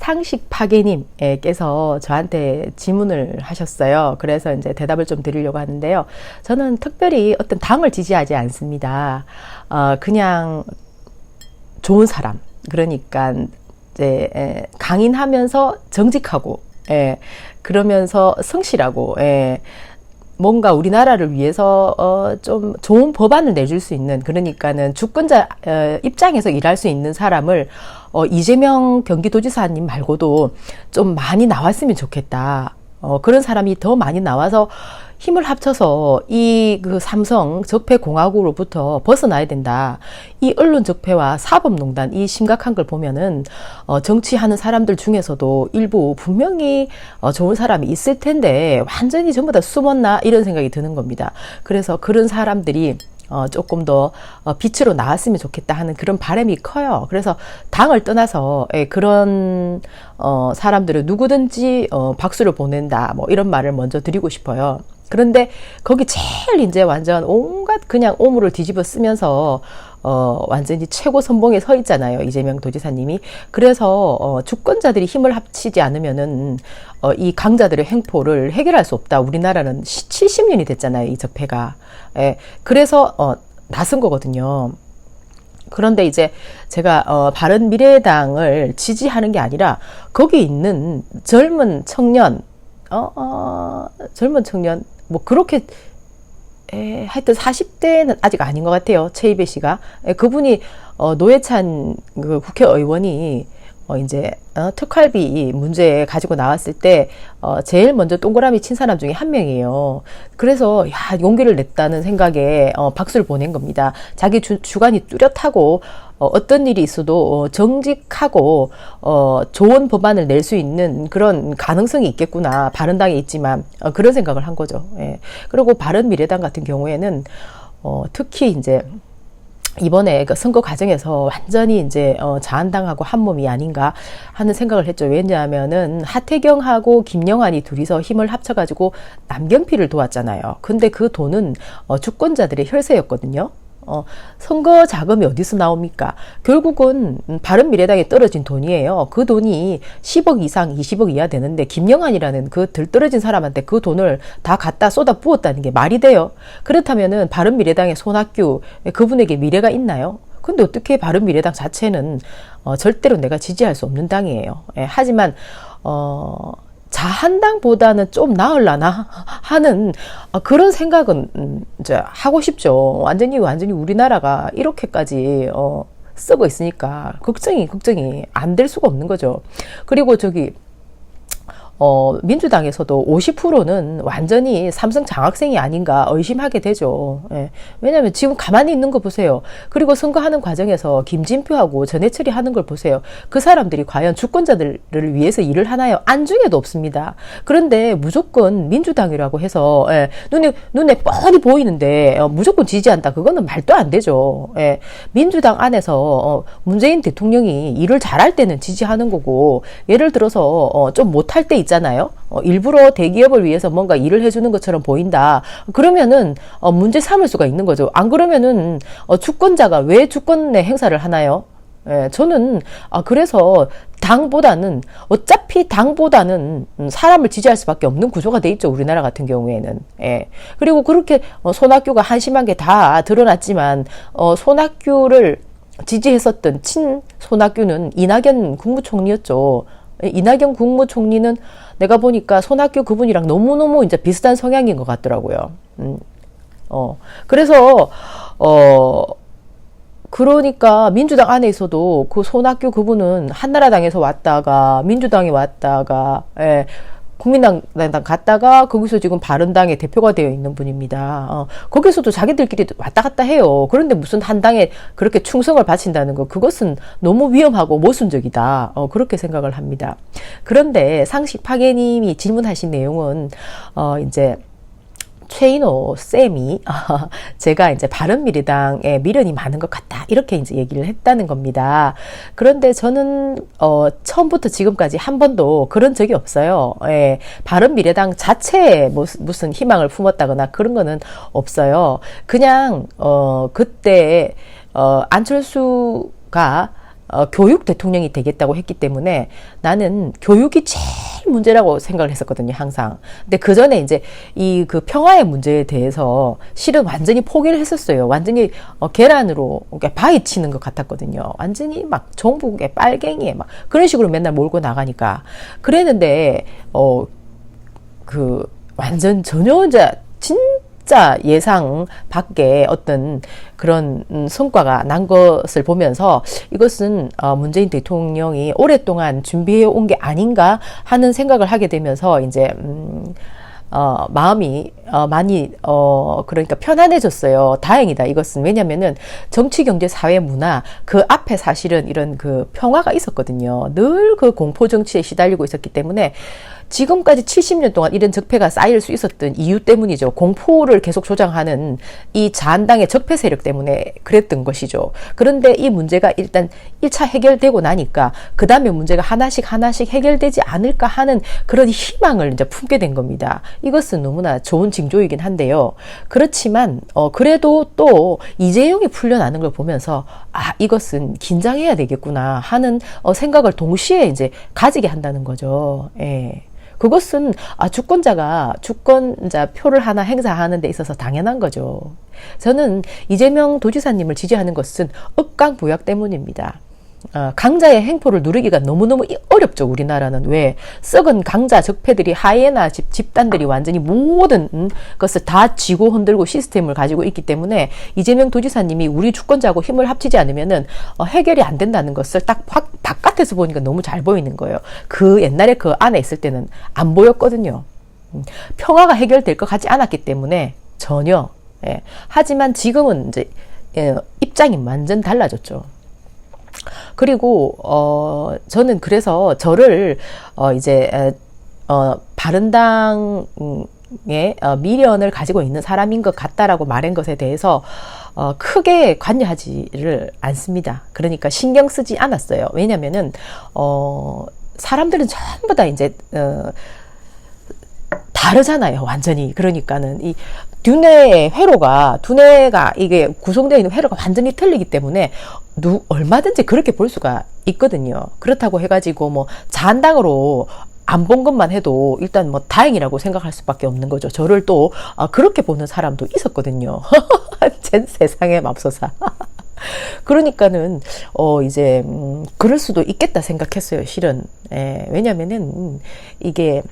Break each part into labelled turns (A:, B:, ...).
A: 상식 파괴님께서 저한테 질문을 하셨어요. 그래서 이제 대답을 좀 드리려고 하는데요. 저는 특별히 어떤 당을 지지하지 않습니다. 그냥 좋은 사람. 그러니까 이제 강인하면서 정직하고, 그러면서 성실하고, 뭔가 우리나라를 위해서 좀 좋은 법안을 내줄 수 있는, 그러니까는 주권자 입장에서 일할 수 있는 사람을 이재명 경기도지사님 말고도 좀 많이 나왔으면 좋겠다. 그런 사람이 더 많이 나와서 힘을 합쳐서 이 그 삼성 적폐 공화국으로부터 벗어나야 된다. 이 언론 적폐와 사법농단, 이 심각한 걸 보면은 정치하는 사람들 중에서도 일부 분명히 좋은 사람이 있을 텐데 완전히 전부 다 숨었나 이런 생각이 드는 겁니다. 그래서 그런 사람들이 조금 더 빛으로 나왔으면 좋겠다 하는 그런 바람이 커요. 그래서 당을 떠나서 그런 사람들은 누구든지 박수를 보낸다, 뭐 이런 말을 먼저 드리고 싶어요. 그런데 거기 제일 이제 완전 온갖 그냥 오물을 뒤집어 쓰면서 완전히 최고 선봉에 서 있잖아요, 이재명 도지사님이. 그래서 주권자들이 힘을 합치지 않으면은 이 강자들의 횡포를 해결할 수 없다. 우리나라는 70년이 됐잖아요, 이 적폐가. 그래서 나선 거거든요. 그런데 이제 제가 바른미래당을 지지하는 게 아니라 거기 있는 젊은 청년, 뭐 그렇게 하여튼 40대는 아직 아닌 것 같아요. 최이배 씨가. 그분이 노회찬 그 국회의원이 이제 특활비 문제 가지고 나왔을 때 제일 먼저 동그라미 친 사람 중에 한 명이에요. 그래서 용기를 냈다는 생각에 박수를 보낸 겁니다. 자기 주관이 뚜렷하고 어떤 일이 있어도 정직하고 좋은 법안을 낼 수 있는 그런 가능성이 있겠구나. 바른당에 있지만 그런 생각을 한 거죠. 그리고 바른미래당 같은 경우에는 특히 이제 이번에 그 선거 과정에서 완전히 이제 자한당하고 한 몸이 아닌가 하는 생각을 했죠. 왜냐하면은 하태경하고 김영환이 둘이서 힘을 합쳐가지고 남경필을 도왔잖아요. 근데 그 돈은 주권자들의 혈세였거든요. 선거 자금이 어디서 나옵니까? 결국은 바른미래당에 떨어진 돈이에요. 그 돈이 10억 이상 20억 이하 되는데 김영환이라는 그 들떨어진 사람한테 그 돈을 다 갖다 쏟아 부었다는 게 말이 돼요? 그렇다면은 바른미래당의 손학규 그분에게 미래가 있나요? 근데 어떻게 바른미래당 자체는 절대로 내가 지지할 수 없는 당이에요. 하지만 자한당보다는 좀 나을라나 하는 그런 생각은 이제 하고 싶죠. 완전히 우리나라가 이렇게까지 썩어 있으니까 걱정이 안 될 수가 없는 거죠. 그리고 저기 민주당에서도 50%는 완전히 삼성 장학생이 아닌가 의심하게 되죠. 왜냐하면 지금 가만히 있는 거 보세요. 그리고 선거하는 과정에서 김진표하고 전해철이 하는 걸 보세요. 그 사람들이 과연 주권자들을 위해서 일을 하나요? 안중에도 없습니다. 그런데 무조건 민주당이라고 해서 눈에 뻔히 보이는데 무조건 지지한다. 그거는 말도 안 되죠. 민주당 안에서 문재인 대통령이 일을 잘할 때는 지지하는 거고, 예를 들어서 좀 못할 때 있잖아요. 일부러 대기업을 위해서 뭔가 일을 해주는 것처럼 보인다. 그러면은 문제 삼을 수가 있는 거죠. 안 그러면은 주권자가 왜 주권의 행사를 하나요? 저는 그래서 어차피 당보다는 사람을 지지할 수밖에 없는 구조가 돼 있죠. 우리나라 같은 경우에는. 그리고 그렇게 손학규가 한심한 게 다 드러났지만 손학규를 지지했었던 친 손학규는 이낙연 국무총리였죠. 이낙연 국무총리는 내가 보니까 손학규 그분이랑 너무너무 이제 비슷한 성향인 것 같더라고요. 그래서, 그러니까 민주당 안에 있어도 그 손학규 그분은 한나라당에서 왔다가 민주당에 왔다가, 국민당 갔다가 거기서 지금 바른당의 대표가 되어 있는 분입니다. 거기서도 자기들끼리 왔다 갔다 해요. 그런데 무슨 한 당에 그렇게 충성을 바친다는 거, 그것은 너무 위험하고 모순적이다. 그렇게 생각을 합니다. 그런데 상식 파괴님이 질문하신 내용은 이제 최인호 쌤이 제가 이제 바른미래당에 미련이 많은 것 같다 이렇게 이제 얘기를 했다는 겁니다. 그런데 저는 처음부터 지금까지 한 번도 그런 적이 없어요. 바른미래당 자체에 무슨 희망을 품었다거나 그런 거는 없어요. 그냥 그때 안철수가 교육 대통령이 되겠다고 했기 때문에 나는 교육이 제일 문제라고 생각을 했었거든요, 항상. 근데 그 전에 이제 이 그 평화의 문제에 대해서 실은 완전히 포기를 했었어요. 완전히 계란으로 바위 치는 것 같았거든요. 완전히 막 종북에 빨갱이에 막 그런 식으로 맨날 몰고 나가니까. 그랬는데 그 완전 전혀 이제 진짜 예상 밖의 어떤 그런 성과가 난 것을 보면서 이것은 문재인 대통령이 오랫동안 준비해 온 게 아닌가 하는 생각을 하게 되면서 이제 마음이 많이 그러니까 편안해졌어요. 다행이다. 이것은 왜냐면은 정치, 경제, 사회, 문화 그 앞에 사실은 이런 그 평화가 있었거든요. 늘 그 공포 정치에 시달리고 있었기 때문에 지금까지 70년 동안 이런 적폐가 쌓일 수 있었던 이유 때문이죠. 공포를 계속 조장하는 이 자한당의 적폐 세력 때문에 그랬던 것이죠. 그런데 이 문제가 일단 1차 해결되고 나니까 그 다음에 문제가 하나씩 해결되지 않을까 하는 그런 희망을 이제 품게 된 겁니다. 이것은 너무나 좋은 징조이긴 한데요. 그렇지만 그래도 또 이재용이 풀려나는 걸 보면서 이것은 긴장해야 되겠구나 하는 생각을 동시에 이제 가지게 한다는 거죠. 예. 그것은 주권자 표를 하나 행사하는 데 있어서 당연한 거죠. 저는 이재명 도지사님을 지지하는 것은 억강부약 때문입니다. 강자의 행포를 누리기가 너무너무 어렵죠. 우리나라는. 왜? 썩은 강자 적폐들이 하이에나 집단들이 완전히 모든 것을 다 쥐고 흔들고 시스템을 가지고 있기 때문에 이재명 도지사님이 우리 주권자하고 힘을 합치지 않으면은 해결이 안 된다는 것을 딱 바깥에서 보니까 너무 잘 보이는 거예요. 그 옛날에 그 안에 있을 때는 안 보였거든요. 평화가 해결될 것 같지 않았기 때문에 전혀. 예. 하지만 지금은 이제 입장이 완전 달라졌죠. 그리고 저는 그래서 저를 이제 바른당의 미련을 가지고 있는 사람인 것 같다라고 말한 것에 대해서 크게 관여하지를 않습니다. 그러니까 신경 쓰지 않았어요. 왜냐면은 사람들은 전부 다 이제 다르잖아요, 완전히. 그러니까는 이 두뇌가 이게 구성되어 있는 회로가 완전히 틀리기 때문에 얼마든지 그렇게 볼 수가 있거든요. 그렇다고 해가지고 뭐 자한당으로 안 본 것만 해도 일단 뭐 다행이라고 생각할 수밖에 없는 거죠. 저를 또 그렇게 보는 사람도 있었거든요. 세상에 맙소사. 그러니까는 이제 그럴 수도 있겠다 생각했어요, 실은. 예, 왜냐면은 이게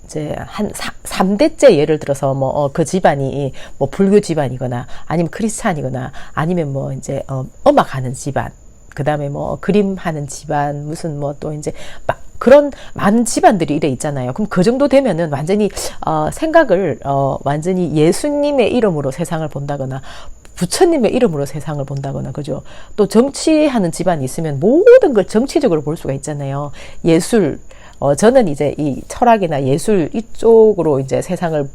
A: 이제 한 3대째 예를 들어서 그 집안이 뭐 불교 집안이거나 아니면 크리스찬이거나 아니면 뭐 이제 음악하는 집안, 그 다음에 뭐 그림하는 집안, 무슨 뭐 또 이제 막 그런 많은 집안들이 이래 있잖아요. 그럼 그 정도 되면은 완전히 생각을 완전히 예수님의 이름으로 세상을 본다거나 부처님의 이름으로 세상을 본다거나, 그죠? 또 정치하는 집안이 있으면 모든 걸 정치적으로 볼 수가 있잖아요. 예술, 저는 이제 이 철학이나 예술 이쪽으로 이제 세상을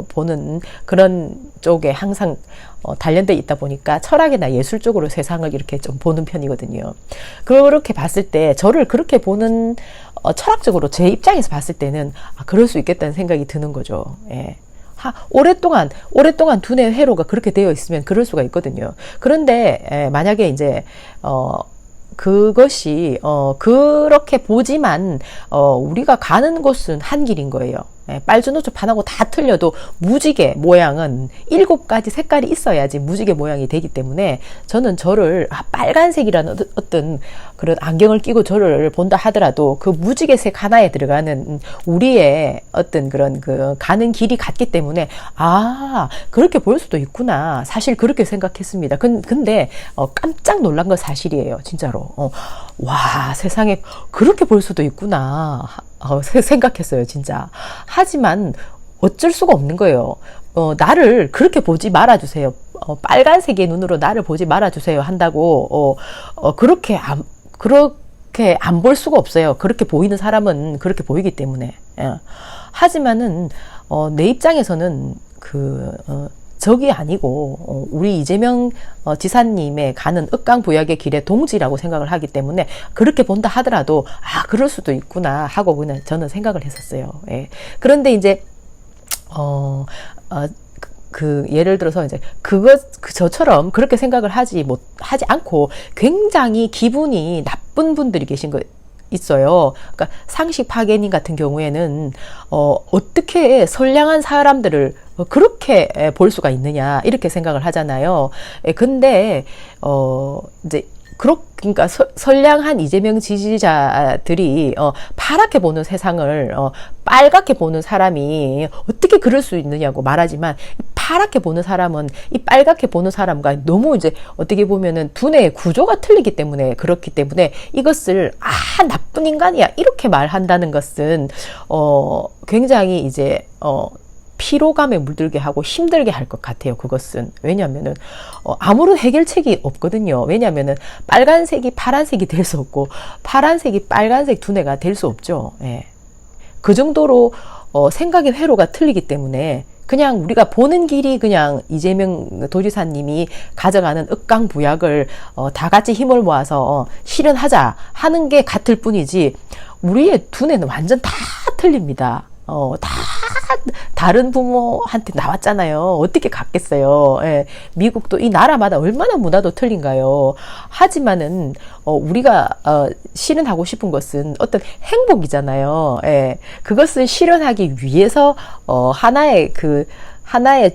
A: 보는 그런 쪽에 항상 단련돼 있다 보니까 철학이나 예술 쪽으로 세상을 이렇게 좀 보는 편이거든요. 그렇게 봤을 때 저를 그렇게 보는 철학적으로 제 입장에서 봤을 때는 그럴 수 있겠다는 생각이 드는 거죠. 예. 오랫동안 두뇌 회로가 그렇게 되어 있으면 그럴 수가 있거든요. 그런데 만약에 이제 그것이 그렇게 보지만 우리가 가는 곳은 한 길인 거예요. 빨주노초 판하고 다 틀려도 무지개 모양은 7가지 색깔이 있어야지 무지개 모양이 되기 때문에 저는 저를 빨간색이라는 어떤 그런 안경을 끼고 저를 본다 하더라도 그 무지개색 하나에 들어가는 우리의 어떤 그런 그 가는 길이 같기 때문에 그렇게 볼 수도 있구나. 사실 그렇게 생각했습니다. 근데 깜짝 놀란 건 사실이에요. 진짜로. 와, 세상에 그렇게 볼 수도 있구나. 생각했어요, 진짜. 하지만 어쩔 수가 없는 거예요. 나를 그렇게 보지 말아주세요. 빨간색의 눈으로 나를 보지 말아주세요 한다고 그렇게 안 볼 수가 없어요. 그렇게 보이는 사람은 그렇게 보이기 때문에. 하지만은 내 입장에서는 적이 아니고 우리 이재명 지사님의 가는 억강부약의 길의 동지라고 생각을 하기 때문에 그렇게 본다 하더라도 그럴 수도 있구나 하고 그냥 저는 생각을 했었어요. 예. 그런데 이제 예를 들어서 이제 저처럼 그렇게 생각을 하지 않고 굉장히 기분이 나쁜 분들이 계신 거 있어요. 그러니까 상식 파괴님 같은 경우에는 어떻게 선량한 사람들을 그렇게 볼 수가 있느냐 이렇게 생각을 하잖아요. 근데 이제 그러니까 선량한 이재명 지지자들이 파랗게 보는 세상을 빨갛게 보는 사람이 어떻게 그럴 수 있느냐고 말하지만, 파랗게 보는 사람은 이 빨갛게 보는 사람과 너무 이제 어떻게 보면은 두뇌의 구조가 틀리기 때문에, 그렇기 때문에 이것을 나쁜 인간이야 이렇게 말한다는 것은 굉장히 이제 피로감에 물들게 하고 힘들게 할 것 같아요. 그것은 왜냐하면은 아무런 해결책이 없거든요. 왜냐하면은 빨간색이 파란색이 될 수 없고 파란색이 빨간색 두뇌가 될 수 없죠. 예. 그 정도로 생각의 회로가 틀리기 때문에 그냥 우리가 보는 길이 그냥 이재명 도지사님이 가져가는 억강부약을 다 같이 힘을 모아서 실현하자 하는 게 같을 뿐이지, 우리의 두뇌는 완전 다 틀립니다. 다 다른 부모한테 나왔잖아요. 어떻게 같겠어요. 예. 미국도 이 나라마다 얼마나 문화도 틀린가요. 하지만은 우리가 실현하고 싶은 것은 어떤 행복이잖아요. 예. 그것을 실현하기 위해서 하나의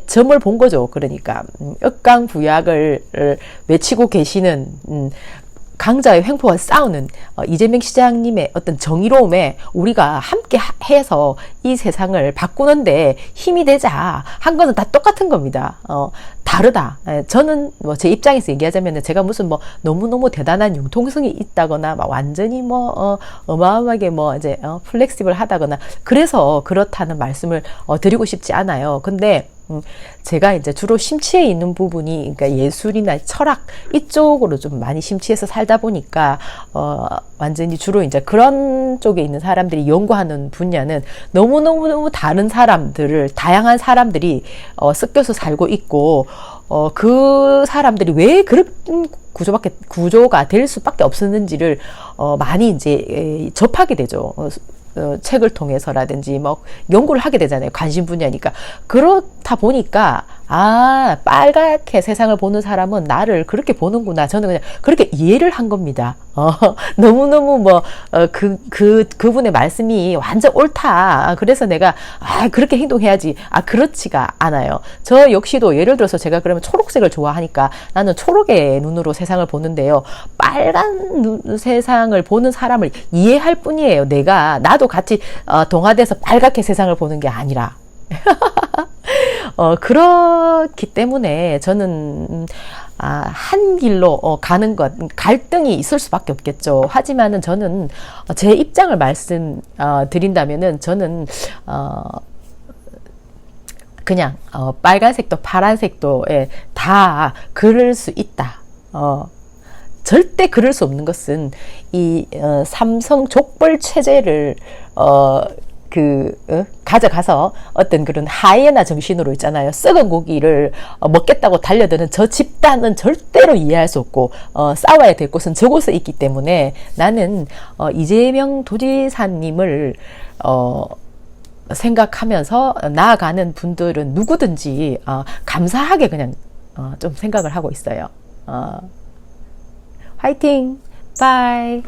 A: 점을 본 거죠. 그러니까 억강부약을 외치고 계시는 강자의 횡포와 싸우는 이재명 시장님의 어떤 정의로움에 우리가 함께 해서 이 세상을 바꾸는데 힘이 되자 한 것은 다 똑같은 겁니다. 다르다. 저는 제 입장에서 얘기하자면 제가 무슨 너무너무 대단한 융통성이 있다거나 완전히 어마어마하게 이제 플렉시블 하다거나 그래서 그렇다는 말씀을 드리고 싶지 않아요. 근데 제가 이제 주로 심취해 있는 부분이, 그러니까 예술이나 철학 이쪽으로 좀 많이 심취해서 살다 보니까 완전히 주로 이제 그런 쪽에 있는 사람들이 연구하는 분야는 너무너무 다른 사람들을, 다양한 사람들이 섞여서 살고 있고, 그 사람들이 왜 그런 구조가 될 수밖에 없었는지를 많이 이제 접하게 되죠. 책을 통해서라든지 연구를 하게 되잖아요. 관심 분야니까. 그렇다 보니까 빨갛게 세상을 보는 사람은 나를 그렇게 보는구나. 저는 그냥 그렇게 이해를 한 겁니다. 너무너무 그분의 말씀이 완전 옳다. 그래서 내가 그렇게 행동해야지. 그렇지가 않아요. 저 역시도 예를 들어서 제가 그러면 초록색을 좋아하니까 나는 초록의 눈으로 세상을 보는데요. 빨간 세상을 보는 사람을 이해할 뿐이에요. 나도 같이 동화돼서 빨갛게 세상을 보는 게 아니라. 그렇기 때문에 저는 한 길로 가는 것, 갈등이 있을 수밖에 없겠죠. 하지만은 저는 제 입장을 말씀드린다면은 저는 그냥 빨간색도 파란색도 다 그럴 수 있다. 절대 그럴 수 없는 것은 이 삼성 족벌 체제를 가져가서 어떤 그런 하이에나 정신으로 있잖아요. 썩은 고기를 먹겠다고 달려드는 저 집단은 절대로 이해할 수 없고 싸워야 될 곳은 저곳에 있기 때문에 나는 이재명 도지사님을 생각하면서 나아가는 분들은 누구든지 감사하게 그냥 좀 생각을 하고 있어요. 화이팅! 바이!